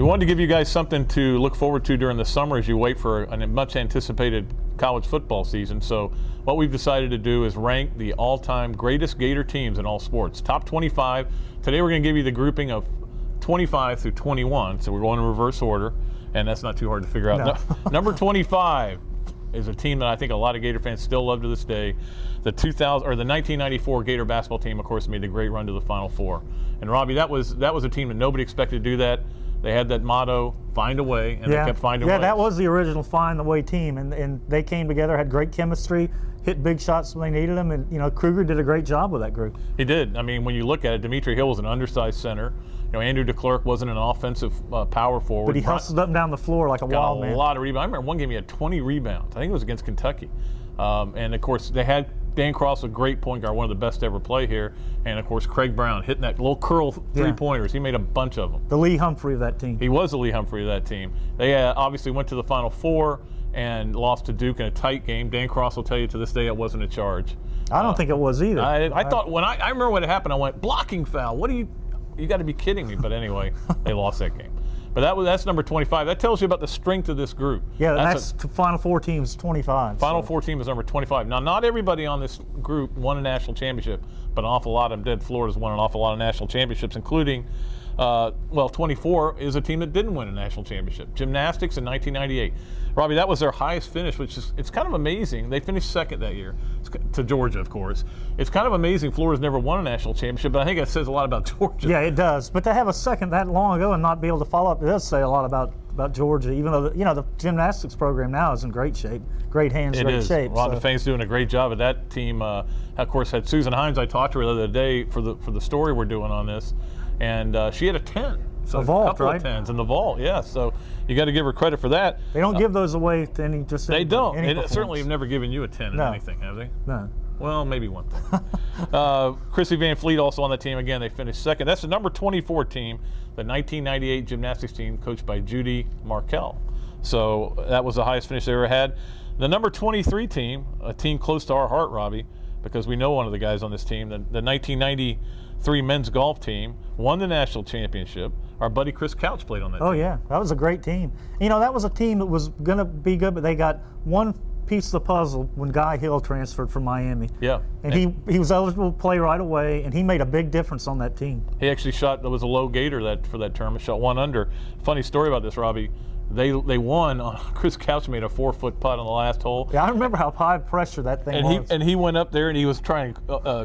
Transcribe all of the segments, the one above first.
We wanted to give you guys something to look forward to during the summer as you wait for a much anticipated college football season. So what we've decided to do is rank the all-time greatest Gator teams in all sports. Top 25. Today we're going to give you the grouping of 25 through 21. So we're going in reverse order, and that's not too hard to figure out. No. Number 25 is a team that I think a lot of Gator fans still love to this day. The 1994 Gator basketball team, of course, made the great run to the Final Four. And Robbie, that was a team that nobody expected to do that. They had that motto, find a way, and they kept finding ways. Yeah, that was the original find the way team, and they came together, had great chemistry, hit big shots when they needed them, and Kruger did a great job with that group. He did. I mean, when you look at it, Dimitri Hill was an undersized center. Andrew DeClerc wasn't an offensive power forward. But he hustled up and down the floor like a wild man. A lot of rebounds. I remember one game he had 20 rebounds. I think it was against Kentucky. And of course, they had Dan Cross, a great point guard, one of the best to ever play here. And of course, Craig Brown hitting that little curl three-pointers. He made a bunch of them. The Lee Humphrey of that team. He was the Lee Humphrey of that team. They obviously went to the Final Four and lost to Duke in a tight game. Dan Cross will tell you to this day it wasn't a charge. I don't think it was either. I thought when I remember what happened, I went, blocking foul. What are you got to be kidding me. But anyway, they lost that game. But that's number 25. That tells you about the strength of this group. Yeah, that's Final Four teams 25. Final Four team is number 25. Now, not everybody on this group won a national championship, but an awful lot of them did. Florida's won an awful lot of national championships, including, 24 is a team that didn't win a national championship. Gymnastics in 1998. Robbie, that was their highest finish, it's kind of amazing. They finished second that year, to Georgia, of course. It's kind of amazing Florida's never won a national championship, but I think that says a lot about Georgia. Yeah, it does. But to have a second that long ago and not be able to follow up, it does say a lot about Georgia, even though the gymnastics program now is in great shape. Great hands, great shape. Rhonda Fain's doing a great job at that team. Of course, had Susan Hines. I talked to her the other day for the story we're doing on this, and she had a 10. So a vault, a couple of 10s in the vault, yeah. So you got to give her credit for that. They don't give those away to any. They don't. They certainly have never given you a 10 in anything, have they? No. Well, maybe one thing. Chrissy Van Fleet also on the team again. They finished second. That's the number 24 team, the 1998 gymnastics team, coached by Judy Markell. So that was the highest finish they ever had. The number 23 team, a team close to our heart, Robbie, because we know one of the guys on this team, the 1993 men's golf team, won the national championship. Our buddy Chris Couch played on that team. Oh, yeah. That was a great team. That was a team that was going to be good, but they got one piece of the puzzle when Guy Hill transferred from Miami. Yeah. And he was eligible to play right away, and he made a big difference on that team. He actually shot, there was a low Gator for that tournament, shot one under. Funny story about this, Robbie. They won. Chris Couch made a 4-foot putt on the last hole. Yeah, I remember how high pressure that thing was. And he went up there and he was trying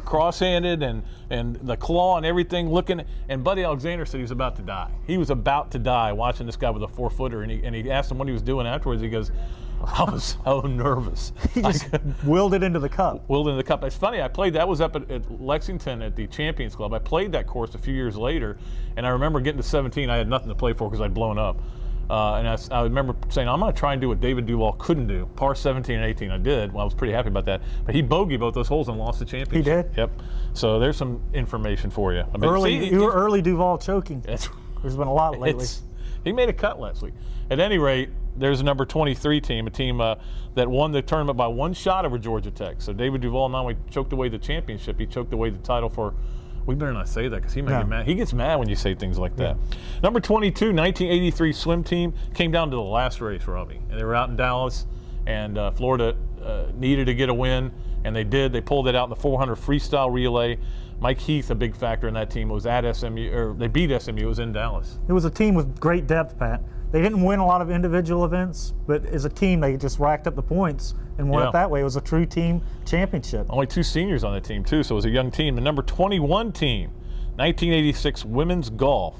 cross-handed and the claw and everything looking. And Buddy Alexander said he was about to die. He was about to die watching this guy with a 4-footer. And he asked him what he was doing afterwards. He goes, I was so nervous. He just willed it into the cup. Willed into the cup. It's funny. That was up at Lexington at the Champions Club. I played that course a few years later, and I remember getting to 17. I had nothing to play for because I'd blown up. And I remember saying, I'm going to try and do what David Duval couldn't do. Par 17 and 18 I did. Well, I was pretty happy about that. But he bogeyed both those holes and lost the championship. He did? Yep. So there's some information for you. You were early Duval choking. There's been a lot lately. He made a cut last week. At any rate, there's a number 23 team, a team that won the tournament by one shot over Georgia Tech. So David Duval not only choked away the championship, he choked away the title for. We better not say that because he might get mad. He gets mad when you say things like that. Number 22, 1983 swim team, came down to the last race, Robbie. And they were out in Dallas, and Florida needed to get a win, and they did. They pulled it out in the 400 freestyle relay. Mike Heath, a big factor in that team, was at SMU, or they beat SMU. It was in Dallas. It was a team with great depth, Pat. They didn't win a lot of individual events, but as a team, they just racked up the points and won it that way. It was a true team championship. Only 2 seniors on that team, too, so it was a young team. The number 21 team, 1986 women's golf.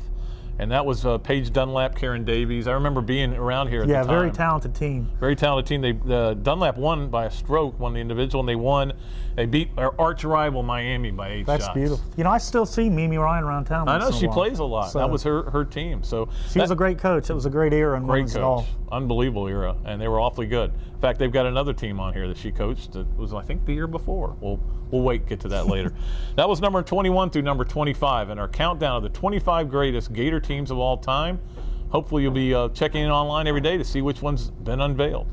And that was Paige Dunlap, Karen Davies. I remember being around here at the time. Yeah, very talented team. Very talented team. Dunlap won by a stroke, won the individual, and they won. They beat our arch rival Miami by 8 shots. That's beautiful. I still see Mimi Ryan around town. I know, she plays a lot. So that was her team. So she was a great coach. It was a great era in women's golf. Unbelievable era, and they were awfully good. In fact, they've got another team on here that she coached that was, I think, the year before. We'll wait, get to that later. That was number 21 through number 25, and our countdown of the 25 greatest Gator teams of all time. Hopefully you'll be checking in online every day to see which one's been unveiled.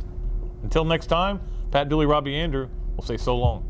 Until next time, Pat Dooley, Robbie Andreu, we'll say so long.